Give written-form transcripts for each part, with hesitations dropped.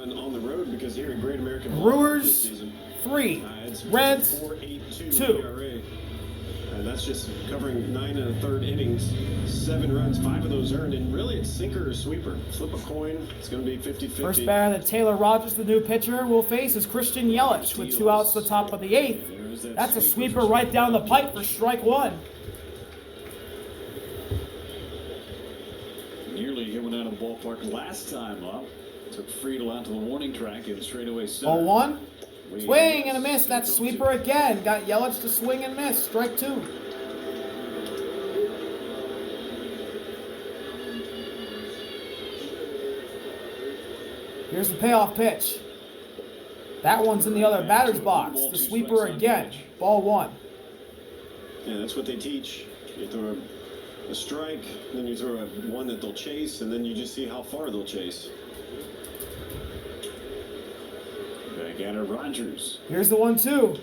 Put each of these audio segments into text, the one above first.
run on the road because here at Great American Brewers 3, Reds 2. ERA. And that's just covering 9 1/3 innings, 7 runs, 5 of those earned, and really it's sinker or sweeper. Flip a coin, it's going to be 50-50. First batter that Taylor Rogers, the new pitcher, will face is Christian Yelich with 2 outs to the top of the 8th. That's a sweeper right down the pipe for strike 1. Nearly hit one out of the ballpark last time up. Took Friedel out to the warning track in straightaway center. 0-1. Swing and a miss. That's sweeper again. Got Yelich to swing and miss. Strike 2. Here's the payoff pitch. That one's in the other batter's box. The sweeper again. Ball 1. Yeah, that's what they teach. You throw a strike, then you throw one that they'll chase, and then you just see how far they'll chase. Back at Rogers. Here's the 1-2.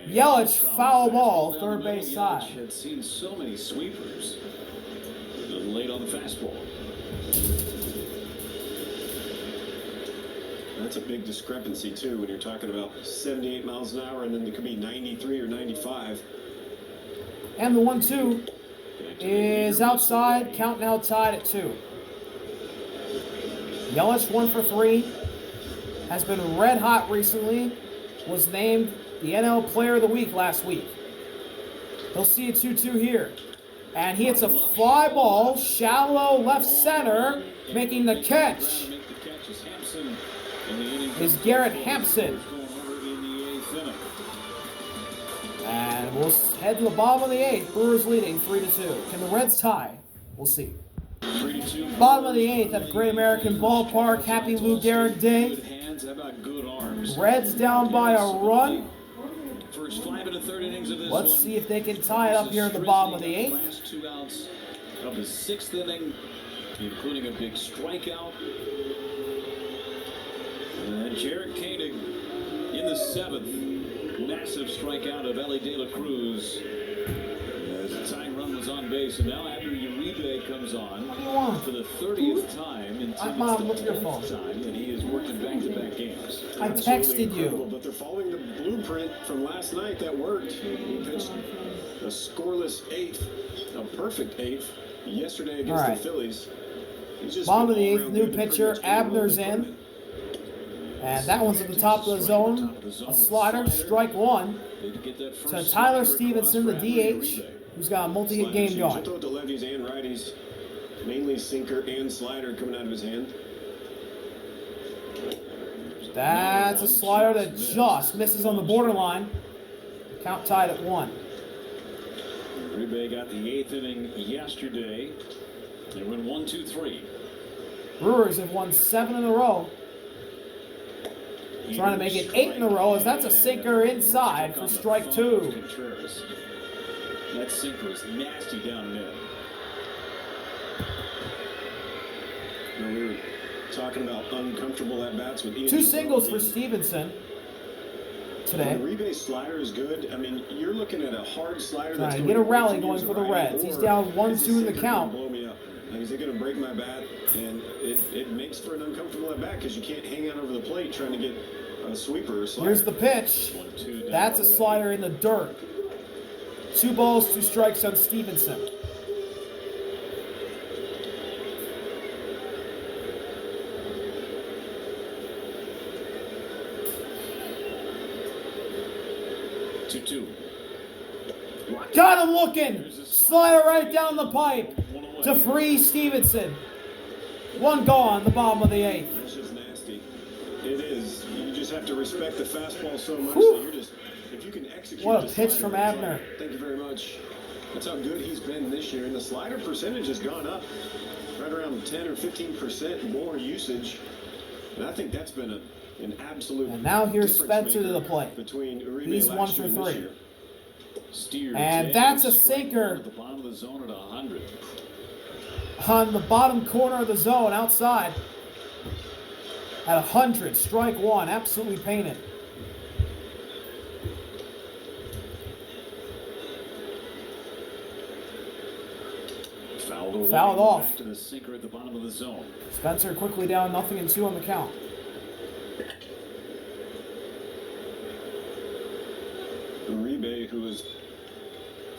Yelich, foul ball, third base side. Yelich had seen so many sweepers. Late on the fastball. That's a big discrepancy, too, when you're talking about 78 miles an hour, and then it could be 93 or 95. And the 1-2 is outside, counting outside at 2. Yelich 1 for 3. Has been red hot recently. Was named the NL Player of the Week last week. He'll see a 2-2 here. And he hits a fly ball, shallow left center, making the catch is Garrett Hampson. And we'll head to the bottom of the 8th. Brewers leading 3-2. Can the Reds tie? We'll see. Bottom of the 8th at Great American Ballpark. Happy Lou Gehrig Day. Reds down by a run. Let's see if they can tie it up here at the bottom of the 8th. Last 2 outs of the 6th inning, including a big strikeout. And Jarrett Koenig in the 7th. Massive strikeout of Ellie De La Cruz. As the tying run was on base, and now after Uribe comes on for the 30th time in Mom, look at your phone. time that he has worked in back-to-back games. I texted you. But they're following the blueprint from last night that worked. He pitched a scoreless 8th, a perfect 8th, yesterday against the Phillies. Bottom of the 8th, new pitcher, Abner's in. And that one's at the top of the zone. A slider, strike 1. To Tyler Stevenson, the DH, who's got a multi-hit game going. To lefties and righties, mainly sinker and slider coming out of his hand. That's a slider that just misses on the borderline. Count tied at 1. Uribe got the 8th inning yesterday. They went 1-2-3. Brewers have won 7 in a row. Trying to make it 8 in a row as that's a sinker inside for strike 2. That sinker is nasty down there. We were talking about uncomfortable at-bats with Ian. 2 singles for Stevenson today. The rebase slider is good. I mean, you're looking at a hard slider that's trying to get a rally going for the Reds. He's down 1-2 in the count. Blow me up. And is it going to break my bat? And it makes for an uncomfortable at-bat because you can't hang out over the plate trying to get a sweeper or slider. Here's the pitch. That's a slider in the dirt. 2 balls, 2 strikes on Stevenson. Got him looking. Slider right down the pipe to free Stevenson. 1 gone, the bottom of the 8th. That's just nasty. It is. You just have to respect the fastball so much that you're just, if you can execute. What a pitch from Abner. Thank you very much. That's how good he's been this year. And the slider percentage has gone up right around 10 or 15% more usage. And I think that's been an absolute. And now here's Spencer to the plate. He's 1 for 3. And that's a sinker on the bottom corner of the zone outside at 100. Strike 1. Absolutely painted. Fouled off. To the sinker at the bottom of the zone. Spencer quickly down 0-2 on the count. Uribe, who was,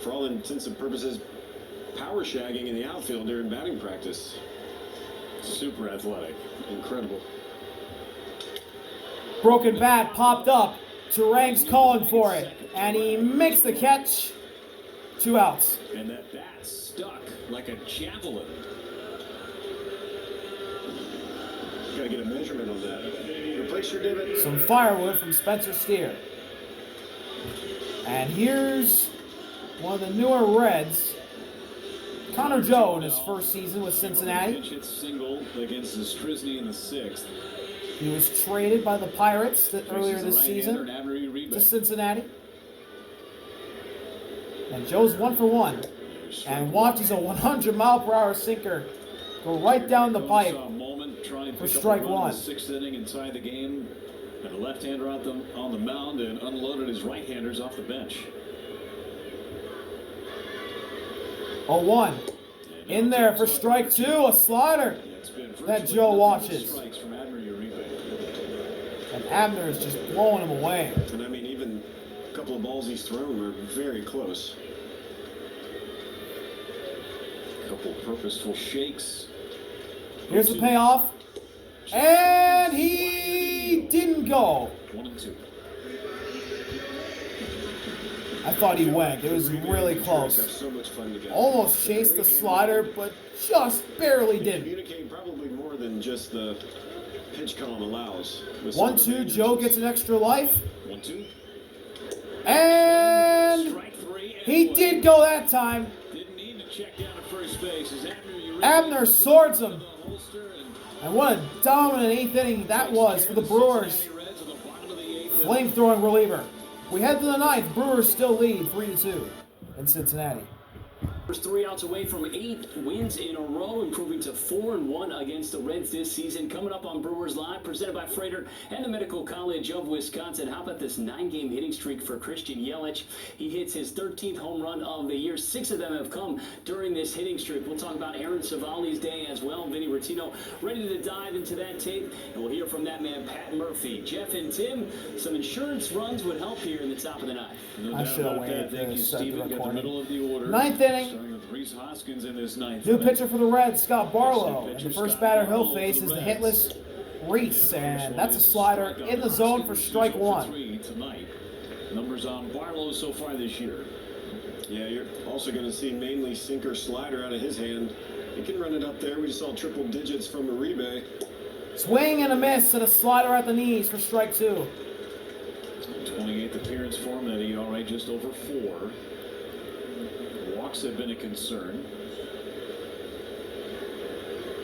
for all intents and purposes, power shagging in the outfield during batting practice. Super athletic. Incredible. Broken bat popped up. Turang's calling for it. And he makes the catch. 2 outs. And that bat stuck like a javelin. Gotta get a measurement on that. Replace your divot. Some firewood from Spencer Steer. And here's one of the newer Reds, Connor Joe, in his first season with Cincinnati. Pitch hit single against Strisny in the 6th. He was traded by the Pirates earlier this season to Cincinnati. And Joe's 1 for 1. And watches a 100-mile-per-hour sinker go right down the pipe for strike 1. 6th inning and tie the game. And the left-hander on the mound and unloaded his right-handers off the bench. 0-1. In there for strike 2, a slider that Joe watches. And Abner is just blowing him away. And I mean, even a couple of balls he's thrown are very close. A couple purposeful shakes. Here's the payoff. And he didn't go. 1-2. I thought he went. It was really close. So much fun together. Almost chased the slider, but just barely didn't. Communicate probably more than just the pitch column allows. 1-2. Joe gets an extra life. 1-2. And Strike 3. he did go that time. Didn't need to check down at first base. As Abner swords him. And what a dominant 8th inning that was for the Brewers. Flamethrowing reliever. We head to the 9th. Brewers still lead 3-2 in Cincinnati. Brewers 3 outs away from 8 wins in a row, improving to 4-1 against the Reds this season. Coming up on Brewers Live, presented by Freighter and the Medical College of Wisconsin. How about this 9-game hitting streak for Christian Yelich? He hits his 13th home run of the year. 6 of them have come during this hitting streak. We'll talk about Aaron Savali's day as well. Vinny Rottino ready to dive into that tape, and we'll hear from that man, Pat Murphy. Jeff and Tim, some insurance runs would help here in the top of the 9th. I should have waited Thank you, to start the Steven. Got the recording. middle of the order. 9th inning. Starting with Reese Hoskins in this 9th. New pitcher for the Reds, Scott Barlow. And the first batter he'll face is the hitless Reese. And that's a slider in the zone for strike 1. Tonight. Numbers on Barlow so far this year. Yeah, you're also going to see mainly sinker slider out of his hand. He can run it up there. We just saw triple digits from Uribe. Swing and a miss and a slider at the knees for strike 2. 28th appearance for him, that ERA just over 4. Walks have been a concern.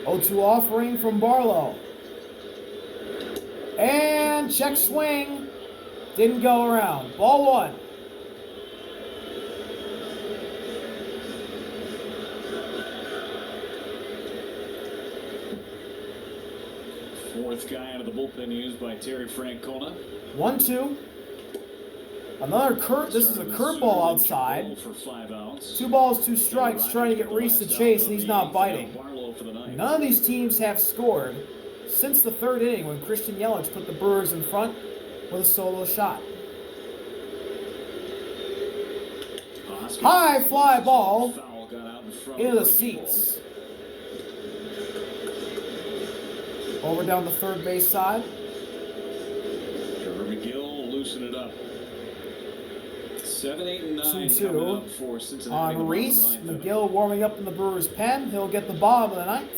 0-2 offering from Barlow. And check swing. Didn't go around. Ball 1. Fourth guy out of the bullpen used by Terry Francona. 1-2. Another this is a curveball outside. For 5 outs. 2 balls, 2 strikes, trying to get Reese to chase, and he's not biting. None of these teams have scored since the 3rd inning when Christian Yelich put the Brewers in front with a solo shot. High fly ball into the seats. Over down the third base side. Trevor McGill loosen it up. 7, 8, and 9 2-2 up for Cincinnati on Reese. McGill warming up in the Brewers' pen. He'll get the bottom of the 9th.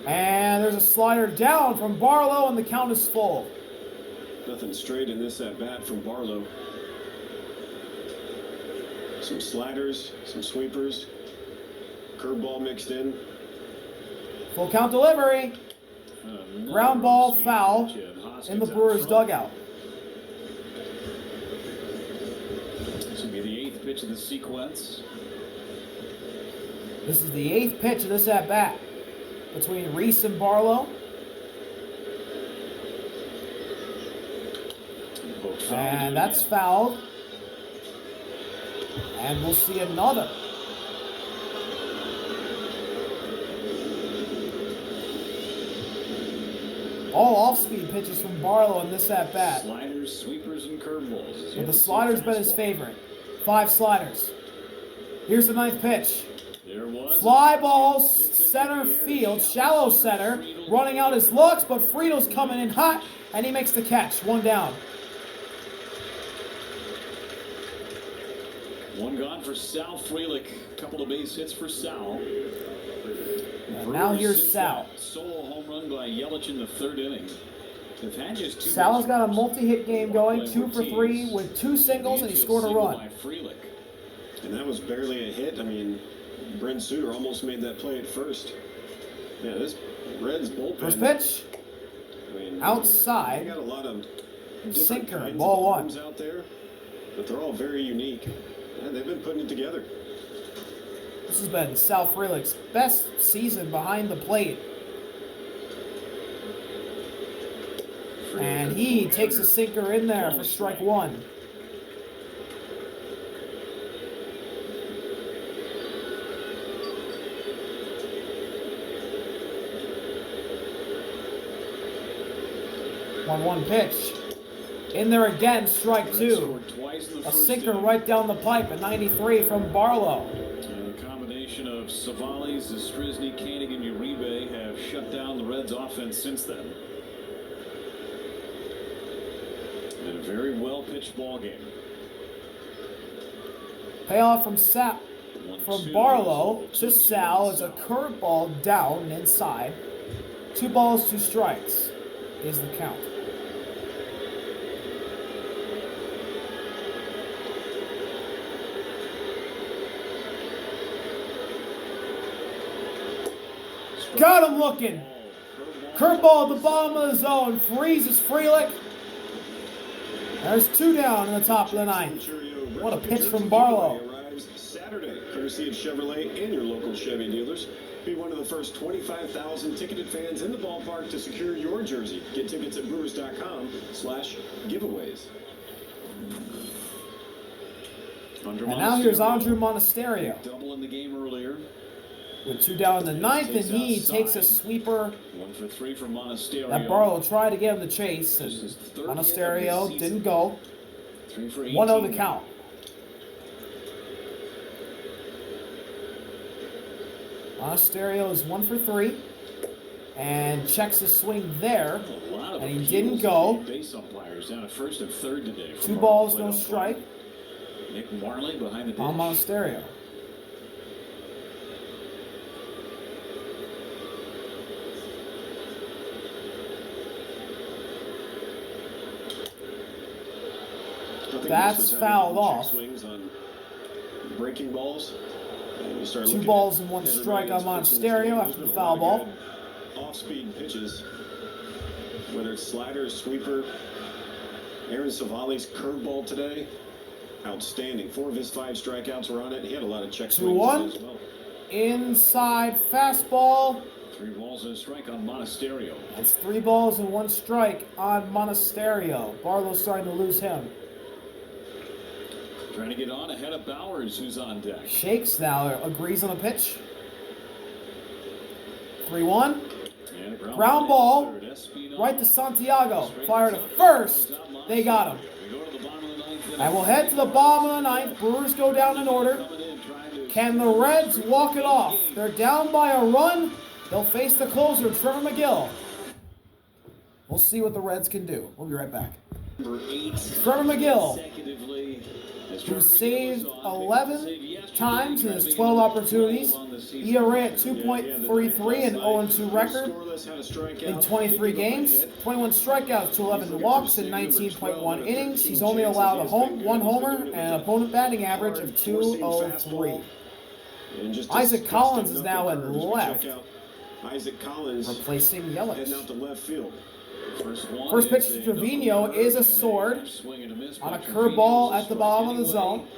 And there's a slider down from Barlow, and the count is full. Nothing straight in this at bat from Barlow. Some sliders, some sweepers, curveball mixed in. Full count delivery. Ground ball foul in the Brewers' dugout. This will be the 8th pitch of the sequence. This is the 8th pitch of this at bat between Reese and Barlow. And that's fouled. And we'll see another. All off-speed pitches from Barlow in this at-bat. Sliders, sweepers, and curveballs. But the slider's been his favorite. 5 sliders. Here's the 9th pitch. There was Fly ball, center field, shallow center. Running out his looks, but Friedel's coming in hot, and he makes the catch. 1 down. one gone for Sal Frelick. Couple of base hits for Sal. And now here's Sal. Solo home run by Yelich in the 3rd inning. They've had just 2 Sal's got a multi-hit game going, 2 for 3 with 2 singles, and he scored a run. And that was barely a hit. I mean, Brent Suter almost made that play at first. Yeah, this Reds bullpen. First pitch, I mean, outside, they got a lot of different sinker, kinds ball of 1. arms out there, but they're all very unique. And they've been putting it together. This has been Sal Frelick's best season behind the plate. And he takes a sinker in there for strike 1. One pitch. In there again, strike 2. A sinker right down the pipe, a 93 from Barlow. And a combination of Savales, Zastryzny, Koenig, and Uribe have shut down the Reds' offense since then. And a very well-pitched ball game. Payoff from Barlow to Sal is a curveball down and inside. 2 balls, 2 strikes is the count. Got him looking. Curveball at the bottom of the zone. Freezes Frelick. There's 2 down in the top of the 9th. What a pitch from Barlow. Arrives Saturday, courtesy of Chevrolet and your local Chevy dealers. Be one of the first 25,000 ticketed fans in the ballpark to secure your jersey. Get tickets at brewers.com/giveaways. And now here's Andrew Monasterio. Double in the game earlier. With 2 down in the 9th, and he takes a sweeper 1 for 3 from Monasterio. that Barlow tried to get him to chase, and Monasterio didn't go. 3 for 1-0 the count. Monasterio is 1 for 3, and checks his swing there, and he didn't go. Base umpires down at first and third today. 2 balls, no strike Nick Marley behind the dish. on Monasterio. That's fouled off. Swings on breaking balls. 2 balls and 1 strike on Monasterio after the foul ball. Off-speed pitches, whether it's slider, sweeper. Aaron Savali's curveball today, outstanding. 4 of his 5 strikeouts were on it. He had a lot of check swings 2-1. as well. Inside fastball. 3 balls and a strike on Monasterio. That's 3 balls and 1 strike on Monasterio. Barlow's starting to lose him. Trying to get on ahead of Bowers, who's on deck. Shakes now, agrees on the pitch. 3-1. And a Ground ball. third. Espino. Right to Santiago. Fire to first. They got him. We go to the bottom of the 9th. And we'll head to the bottom of the 9th. Brewers go down in order. Coming in, trying to Can the Reds walk it off? They're down by a run. They'll face the closer, Trevor McGill. We'll see what the Reds can do. We'll be right back. number 8 Trevor McGill, consecutively. who saved 11 times in his 12 opportunities. ERA at 2.33 and 0-2 record in 23 games. 21 strikeouts to 11 walks in 19.1 innings. He's only allowed 1 homer and an opponent batting average of .203. Isaac Collins is now in left, Isaac Collins replacing heading Yelich. out to left field. First pitch to Trevino is a sword on a curveball at the bottom of the zone.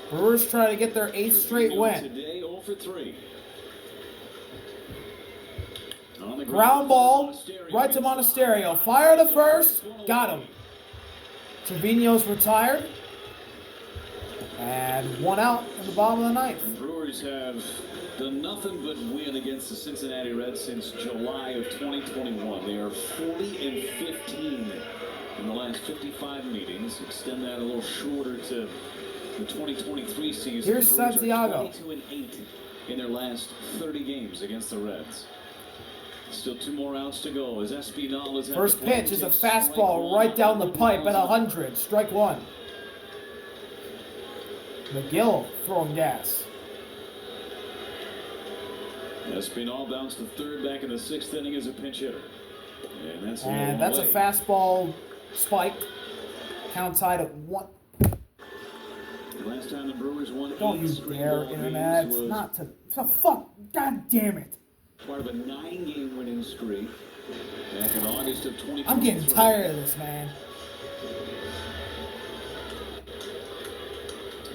Brewers try to get their 8th straight win. Today, 0 for 3. On the Ground ball right to Monasterio. Fire to first. Got him. Trevino's retired. And 1 out in the bottom of the 9th. Brewers have done nothing but win against the Cincinnati Reds since July of 2021. They are 40-15 in the last 55 meetings. Extend that a little shorter to the 2023 season. Here's Santiago. 22-8 in their last 30 games against the Reds. Still 2 more outs to go as Espinal is at First the plate. pitch is a fastball right down the pipe at 100. Strike one. McGill throwing gas. Espinal bounced to third back in the 6th inning as a pinch hitter. And that's a fastball spiked. Count tied at 1. Last time the Brewers won. Don't you dare, Internet. It's not to. Fuck. God damn it. Part of a 9-game winning streak back in August of 2023. I'm getting tired of this, man.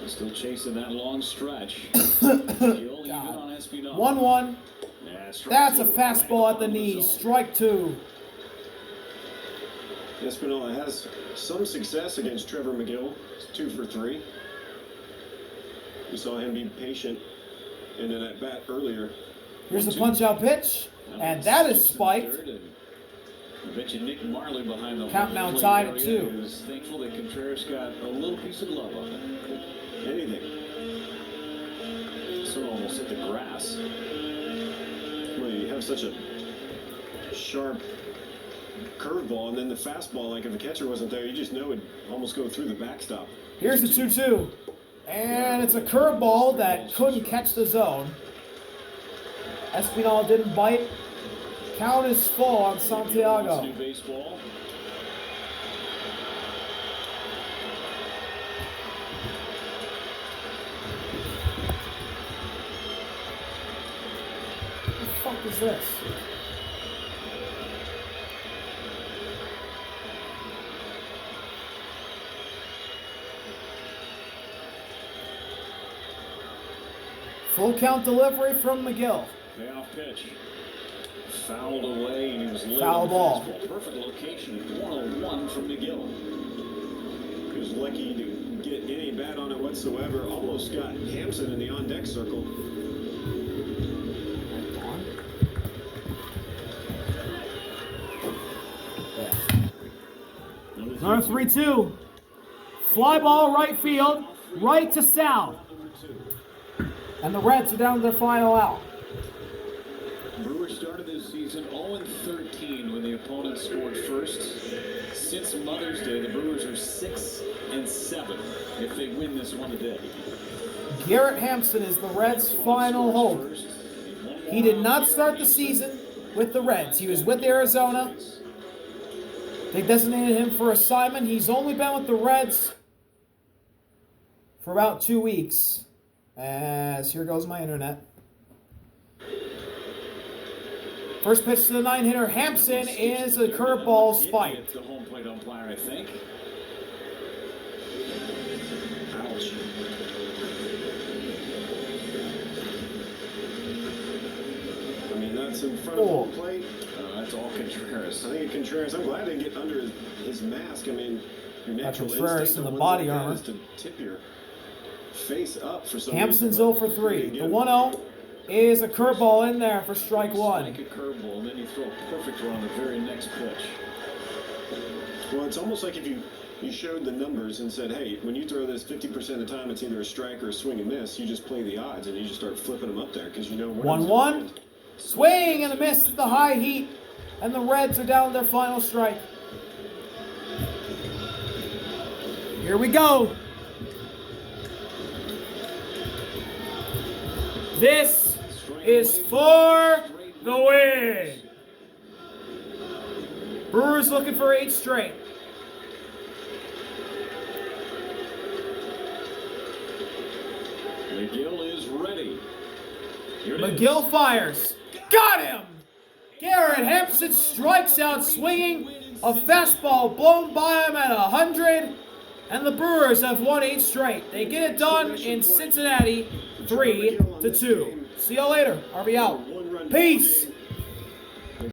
Still chasing that long stretch. Gill even on Espinal. 1-1. That's a two. fastball at the knees. Strike two. Espinal has some success against Trevor McGill. It's 2 for 3. We saw him be patient in an at-bat earlier. Here's the punch-out pitch. And that is spiked. I bet you Nick Marley behind the Count now tied at 2. He was thankful that Contreras got a little piece of love on it. Anything. So almost hit the grass. Well, you have such a sharp curveball, and then the fastball, like if the catcher wasn't there, you just know it'd almost go through the backstop. Here's the 2-2. And it's a curveball that couldn't catch the zone. Espinal didn't bite. Count is full on Santiago. New baseball. What the fuck is this? Full count delivery from McGill. Payoff pitch. Fouled away, and he was late Foul on the ball. fastball. Perfect location. 101 from McGill. He was lucky to get any bat on it whatsoever. Almost got Hampson in the on-deck circle. Another 3-2. Fly ball right field, right to Sal. And the Reds are down to their final out. Brewers started this season 0-13 when the opponent scored first. Since Mother's Day, the Brewers are 6-7 if they win this one today. Garrett Hampson is the Reds' final hope. He did not start the season with the Reds. He was with Arizona. They designated him for assignment. He's only been with the Reds for about 2 weeks. As here goes my internet. First pitch to the 9-hitter. Hampson is a curveball spiked. The home plate umpire, I think. Ouch. I mean, that's in front of the home plate. That's all Contreras. I think Contreras, I'm glad I didn't get under his mask. I mean, your natural Contreras instinct in the on body ones like that armor. is to tip your face up for some Hampson's reason. 0 for 3. The 1-0 is a curveball in there for strike one. Like a curveball, and then you throw a perfect one on the very next pitch. Well, it's almost like if you showed the numbers and said, hey, when you throw this 50% of the time, it's either a strike or a swing and miss. You just play the odds and you just start flipping them up there because you know. 1-1. Swing and a miss at the high heat. And the Reds are down to their final strike. Here we go. This is for the win. Brewers looking for 8 straight. McGill is ready. Here it is. McGill fires. Got him! Garrett Hampson strikes out swinging. A fastball blown by him at 100. And the Brewers have won 8 straight. They get it done in Cincinnati 3-2. See y'all later. RB out. Peace.